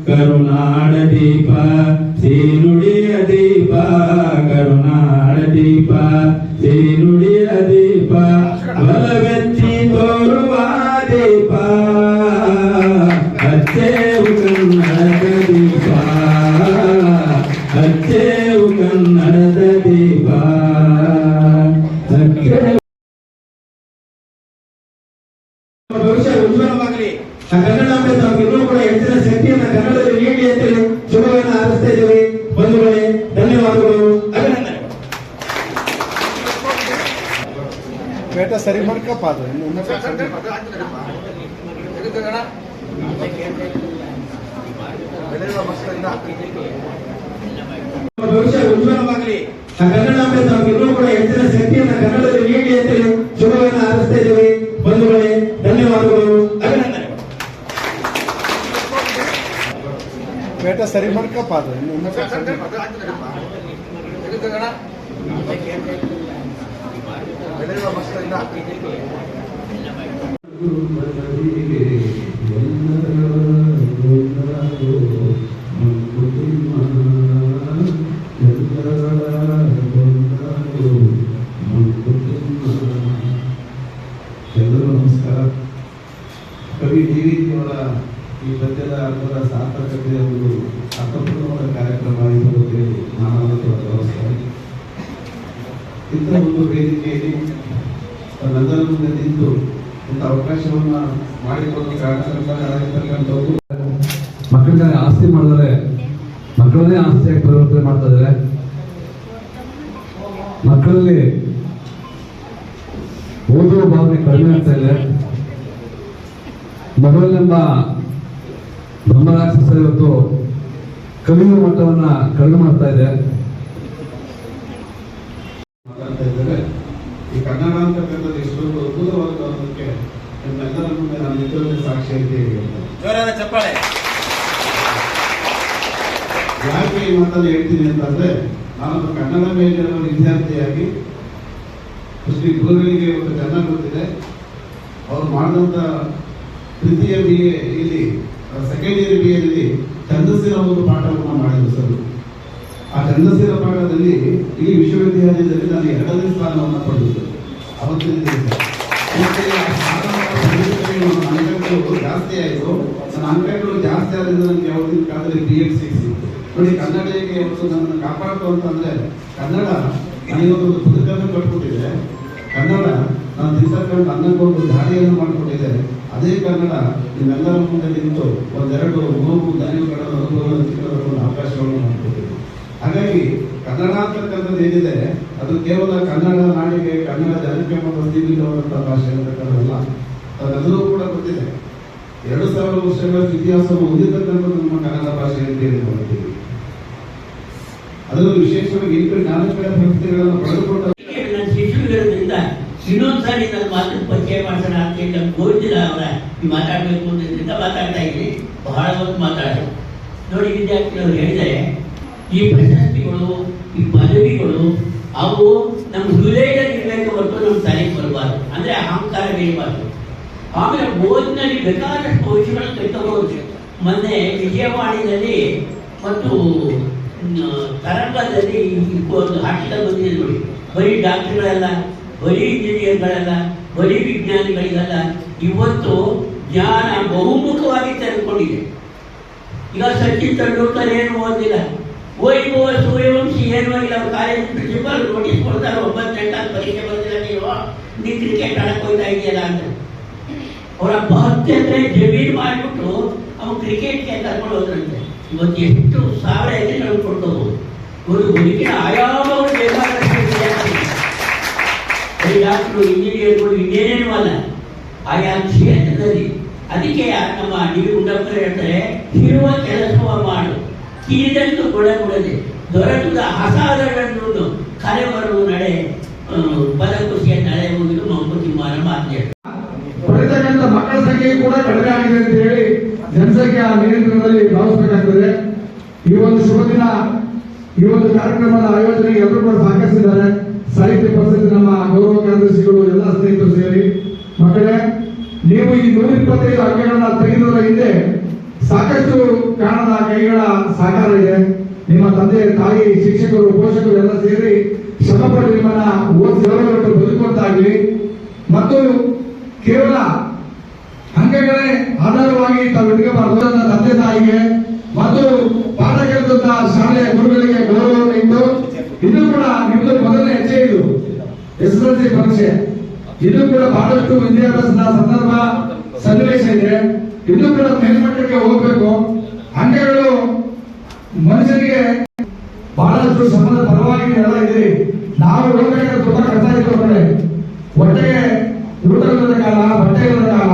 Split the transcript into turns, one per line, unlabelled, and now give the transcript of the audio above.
ಕರುನಾಡ ದೀಪ ನುಡಿಯ ದೀಪ ಕರುನಾಡ ದೀಪ ನುಡಿಯ ದೀಪ ಬಲವೆತ್ತಿ ತೋರುವ ದೀಪ ಹಚ್ಚೇವು ಕನ್ನಡದ ದೀಪ ಹಚ್ಚೇವು ಕನ್ನಡದ ದೀಪ ಭವಿಷ್ಯ ಉಜ್ವಲವಾಗಲಿ. ಆ ಕನ್ನಡಾಂಬೆ ತಾವು ಕೂಡ ಹೆಚ್ಚಿನ ಶಕ್ತಿಯನ್ನು ಕನ್ನಡದಲ್ಲಿ ನೀಡಿ ಅಂತೇಳಿ ಶುಭವನ್ನು ಹಾರೈಸ್ತಾ ಇದ್ದೇವೆ. ಬಂಧುಗಳೇ, ಧನ್ಯವಾದಗಳು, ಅಭಿನಂದನೆ.
ಬೇಟ ಸರಿ ಮಾಡ್ಕಪ್ಪ ಅದು
ಭವಿಷ್ಯ ಉಜ್ವಲವಾಗಲಿ. ಆ ಕನ್ನಡಾಂಬೆ ತಾವು ಕೂಡ ಹೆಚ್ಚಿನ ಶಕ್ತಿಯನ್ನು ಕನ್ನಡದಲ್ಲಿ ನೀಡಿ ಅಂತೇಳಿ ಶುಭವನ್ನು ಹಾರೈಸ್ತಾ ಇದ್ದೇವೆ. ಬಂಧುಗಳೇ, ಧನ್ಯವಾದಗಳು, ಅಭಿನಂದನೆ.
ಬೇಟ ಸರಿ ಮಾಡ್ಕಪ್ಪ ಅದು
ಎಲ್ಲರೂ ನಮಸ್ಕಾರ. ಕವಿ ಡಿವಿಜಿಯವರ ಈ ಪದ್ಯದ ಅರ್ಥದ ಸಾರ್ಥಕತೆಯ ಒಂದು ಅರ್ಥಪೂರ್ಣವಾದ ಕಾರ್ಯಕ್ರಮ ಇರುವುದೇ ನಾನು ಗೌರವಿಸ್ತೇನೆ. ಇಂಥ ಒಂದು ವೇದಿಕೆಯಲ್ಲಿ ನನ್ನೆಲ್ಲರ ಮುಂದೆ ನಿಂತು ಇಂಥ ಅವಕಾಶವನ್ನು ಮಾಡಿಕೊಂಡು ಕಾರಣವಾಗಿರ್ತಕ್ಕಂಥದ್ದು
ಮಕ್ಕಳಿಗೆ ಆಸ್ತಿ ಮಾಡಿದರೆ ಮಕ್ಕಳನ್ನೇ ಆಸ್ತಿಯಾಗಿ ಪರಿವರ್ತನೆ ಮಾಡ್ತಾ ಇದ್ದಾರೆ. ಮಕ್ಕಳಲ್ಲಿ ಓದುವ ಭಾವನೆ ಕಡಿಮೆ ಆಗ್ತಾ ಇದೆ. ಮಗಳನ್ನೆಂಬ ಬ್ರಹ್ಮರಾಕ್ಷಸ ಇವತ್ತು ಕಲಿಯುವ ಮಟ್ಟವನ್ನ ಕಡಿಮೆ ಮಾಡ್ತಾ ಇದೆ.
ಮಾತಾಡ್ತಾ ಇದ್ದಾರೆ. ಈ ಕನ್ನಡ ಅಂತಕ್ಕಂಥದ್ದು ಎಷ್ಟೊಂದು ಅದ್ಭುತವಾದಕ್ಕೆ ನಿಮ್ಮೆಲ್ಲರ ಮುಂದೆ ನಾನು ನಿಜವಾದ ಸಾಕ್ಷಿ ಅಂತ ಹೇಳ್ತೇನೆ.
ಚಪ್ಪಾಳೆ.
ಯಾಕೆ ಈ ಮಾತನ್ನು ಹೇಳ್ತೀನಿ ಅಂತಂದ್ರೆ, ನಾನು ಕನ್ನಡ ಮೀಡಿಯಂ ವಿದ್ಯಾರ್ಥಿಯಾಗಿ ಮುಸ್ಲಿಂ ಗುರುಗಳಿಗೆ ಒಂದು ಚೆನ್ನಾಗಿ ಗೊತ್ತಿದೆ. ಅವ್ರು ಮಾಡಿದಂಥ ತೃತೀಯ BA ಇಲ್ಲಿ ಸೆಕೆಂಡ್ ಇಯರ್ BA ಯಲ್ಲಿ ಛಂದಸ್ಸಿನ ಒಂದು ಪಾಠವನ್ನು ಮಾಡಿದ್ರು ಸರ್. ಆ ಛಂದಸ್ಸಿನ ಪಾಠದಲ್ಲಿ ಈ ವಿಶ್ವವಿದ್ಯಾಲಯದಲ್ಲಿ ನಾನು 2ನೇ ಸ್ಥಾನವನ್ನು ಪಡೆದಿದ್ದೆ ಅವತ್ತಿನ ದಿವಸ. ಅಂಕಗಳು ಜಾಸ್ತಿ ಆಯಿತು. ನನ್ನ ಅಂಕಗಳು ಜಾಸ್ತಿ ಆದ್ರಿಂದ ನನಗೆ ಯಾವತ್ತಿನ ಕಾಲದಲ್ಲಿ BEd ಸಿಕ್ಕಿತು. ನೋಡಿ, ಕನ್ನಡಿಗೆ ಇವತ್ತು ನನ್ನನ್ನು ಕಾಪಾಡ್ತು ಅಂತಂದ್ರೆ ಕನ್ನಡ ನನಗೊಂದು ಬದುಕನ್ನು ಕಟ್ಕೊಟ್ಟಿದೆ. ಕನ್ನಡ ನಾನು ತಿಳ್ತಕ್ಕಂಥ ಅನ್ನಕ್ಕೊಂದು ದಾರಿಯನ್ನು ಮಾಡಿಕೊಟ್ಟಿದೆ. ಅದೇ ಕನ್ನಡ ನಿಮ್ಮೆಲ್ಲರ ಮುಂದೆ ನಿಂತು ಒಂದೆರಡು ನೋವು ದೈವಗಳನ್ನು ಅನುಭವಿಸಿಕೊಳ್ಳಲು ಒಂದು ಅವಕಾಶವನ್ನು ಮಾಡಿಕೊಟ್ಟಿದೆ. ಹಾಗಾಗಿ ಕನ್ನಡ ಅಂತಕ್ಕಂಥದ್ದು ಏನಿದೆ ಅದು ಕೇವಲ ಕನ್ನಡ ನಾಡಿಗೆ ಕನ್ನಡ ಜನಕ್ಕೆ ಮತ್ತು ಸೀಮಿತವಾದಂಥ ಭಾಷೆ ಅಂತಕ್ಕಂಥದ್ದಲ್ಲ. ಅದೆಲ್ಲರೂ ಕೂಡ ಗೊತ್ತಿದೆ. 2000 ವರ್ಷಗಳ ಇತಿಹಾಸವನ್ನು ಹೊಂದಿರತಕ್ಕಂಥದ್ದು ನಮ್ಮ ಕನ್ನಡ ಭಾಷೆ ಅಂತ ಹೇಳಿ ಮಾಡ್ತೀವಿ. ಅದರಲ್ಲೂ ವಿಶೇಷವಾಗಿ 4 ಕಡೆ ಪ್ರಶಸ್ತಿಗಳನ್ನು ಪಡೆದುಕೊಂಡ
ಶಿಶುವಿರೋದ್ರಿಂದ ಇನ್ನೊಂದ್ಸಾರಿ ನನ್ನ ಮಾತನ್ನು ಪರಿಚಯ ಮಾಡಿಸೋಣ ಅಂತ ಹೇಳಿ ನಮ್ಗೆ ಗೋವಿಂದ ಅವರ ಮಾತಾಡಬೇಕು ಅನ್ನೋದ್ರಿಂದ ಮಾತಾಡ್ತಾ ಇದ್ದೀನಿ. ಬಹಳ ಹೊತ್ತು ಮಾತಾಡೋದು ನೋಡಿ. ವಿದ್ಯಾರ್ಥಿಗಳು ಹೇಳಿದರೆ ಈ ಪ್ರಶಸ್ತಿಗಳು, ಈ ಪದವಿಗಳು ಅವು ನಮ್ಮ ಹೃದಯದಲ್ಲಿ ಇರಬೇಕು ಹೊರತು ನಮ್ಮ ತಲೆಗೆ ಬರಬಾರ್ದು. ಅಂದರೆ ಅಹಂಕಾರ ಬೆಳಿಬಾರ್ದು. ಆಮೇಲೆ ಓದಿನಲ್ಲಿ ಬೇಕಾದಷ್ಟು ಭವಿಷ್ಯಗಳನ್ನು ತೆಗೆದುಕೊಳ್ಳೋದು. ಮೊನ್ನೆ ವಿಜಯವಾಣಿಯಲ್ಲಿ ಮತ್ತು ತರಂಗದಲ್ಲಿ ಒಂದು ಆರ್ಟಿಕಲ್ ಬಂದಿದೆ ನೋಡಿ. ಬರೀ ಡಾಕ್ಟರ್ಗಳೆಲ್ಲ, ಬರೀ ಇಂಜಿನಿಯರ್ಗಳೆಲ್ಲ, ಬರೀ ವಿಜ್ಞಾನಿಗಳಿಗೆಲ್ಲ ಇವತ್ತು ಜ್ಞಾನ ಬಹುಮುಖವಾಗಿ ತೆರೆದುಕೊಂಡಿದೆ. ಈಗ ಸಚಿನ್ ತೆಂಡೂಲ್ಕರ್ ಏನು ಓದಿಲ್ಲ, ಓದಿರುವ ಸೂರ್ಯವಂಶಿ ಏನು ಆಗಿಲ್ಲ. ಅವ್ರ ಕಾಲೇಜ್ ಪ್ರಿನ್ಸಿಪಾಲ್ ನೋಟಿಸ್ ಕೊಡ್ತಾರೆ, 9 ಗಂಟೆ ಪರೀಕ್ಷೆ ಬಂದಿಲ್ಲ, ನೀನು ಕ್ರಿಕೆಟ್ ಆಡಕ್ಕೆ ಹೋಗ್ತಾ ಇದೆಯಲ್ಲ ಅಂತ. ಅವರ ಭಕ್ತಿ ಅಂದ್ರೆ ಜಮೀನು ಮಾಡಿಬಿಟ್ಟು ಅವ್ರು ಕ್ರಿಕೆಟ್ಗೆ ಕರ್ಕೊಂಡು ಹೋದ್ರಂತೆ. ಇವತ್ತು ಎಷ್ಟು 1000 ಎಕರೆಗಳನ್ನು ಕೊಡ್ಕೋಬಹುದು. ಒಂದು ಬದುಕಿನ ಆಯಾಮಗಳು ಡಾಕ್ಟರು, ಇಂಜಿನಿಯರ್ಗಳು ಇನ್ನೇನೇನು ಅಲ್ಲ, ಆಯಾ ಕ್ಷೇತ್ರದಲ್ಲಿ. ಅದಕ್ಕೆ ನಮ್ಮ ಡಿ ಗುಂಡಪ್ಪರು ಹೇಳ್ತಾರೆ, ಇರುವ ಕೆಲಸವ ಮಾಡು, ಕಿರಿದಂತೂ ಕೊಡದೆ ದೊರೆತುದ ಅಸಾಧಾರಣ ಕರೆ ಬರುವುದು ನಡೆ ಪದಕೃಷಿಯ ನಡೆ ಹೋಗಿದ್ದು ಮಂಕುತಿಮ್ಮನ ಮಾತು.
ಪಡೆತಕ್ಕಂಥ ಮಕ್ಕಳ ಸಂಖ್ಯೆ ಕೂಡ ಕಡಿಮೆ ಆಗಿದೆ ಅಂತ ಹೇಳಿ ಜನಸಂಖ್ಯಾ ನಿಯಂತ್ರಣದಲ್ಲಿ ಭಾವಿಸಬೇಕಾಗ್ತದೆ. ಈ ಒಂದು ಶುಭ ದಿನ, ಈ ಒಂದು ಕಾರ್ಯಕ್ರಮದ ಆಯೋಜನೆಗೆ ಎಲ್ಲರೂ ಕೂಡ ಸಹಕರಿಸಿದ್ದಾರೆ. ಸಾಹಿತ್ಯ ಪರಿಷತ್ ನಮ್ಮ ಗೌರವ ಕಾರ್ಯದರ್ಶಿಗಳು, ಎಲ್ಲ ಸ್ನೇಹಿತರು ಸೇರಿ. ಮಕ್ಕಳೇ, ನೀವು ಈ 125 ಅಂಕಗಳನ್ನ ತೆಗೆದುದರ ಹಿಂದೆ ಸಾಕಷ್ಟು ಕಾಣದ ಕೈಗಳ ಸಹಕಾರ ಇದೆ. ನಿಮ್ಮ ತಂದೆ ತಾಯಿ ಶಿಕ್ಷಕರು ಪೋಷಕರು ಎಲ್ಲ ಸೇರಿ ಶ್ರಮಪಟ್ಟು ನಿಮ್ಮನ್ನ ಓದಿಸಿ ಬದುಕುವಂತಾಗಲಿ ಮತ್ತು ಕೇವಲ ಅಂಗಗಳೇ ಆಧಾರವಾಗಿ ತಾವು ಇಟ್ಕೋಬಾರ್ದು. ನನ್ನ ತಂದೆ ತಾಯಿಗೆ ಮತ್ತು ಪಾಠ ಕಲಿತಂತ ಶಾಲೆಯ ಗುರುಗಳಿಗೆ ಗೌರವವನ್ನು ಇಟ್ಟು ಇದು ಕೂಡ ನಿಮ್ದು ಮೊದಲನೇ ಹೆಜ್ಜೆ. ಇದು SSLC ಪರೀಕ್ಷೆ, ಇದು ಕೂಡ ಬಹಳಷ್ಟು ವಿದ್ಯಾಭ್ಯಾಸದ ಸಂದರ್ಭ ಸನ್ನಿವೇಶ ಇದೆ. ಇದು ಕೂಡ ಮೇಲ್ಮಟ್ಟಕ್ಕೆ ಹೋಗ್ಬೇಕು. ಅಂಗಗಳು ಮನುಷ್ಯನಿಗೆ ಬಹಳಷ್ಟು ಶ್ರಮದ ಪರವಾಗಿ ಎಲ್ಲ ಇದೆ. ನಾವು ಹೋಗ್ಬೇಕಾದ್ರೆ ತುಂಬಾ ಕಷ್ಟ ಇತ್ತು. ಹೊಟ್ಟೆಗೆ ಊಟ ಇಲ್ಲದ ಕಾಲ, ಬಟ್ಟೆ ಇಲ್ಲದ ಕಾಲ,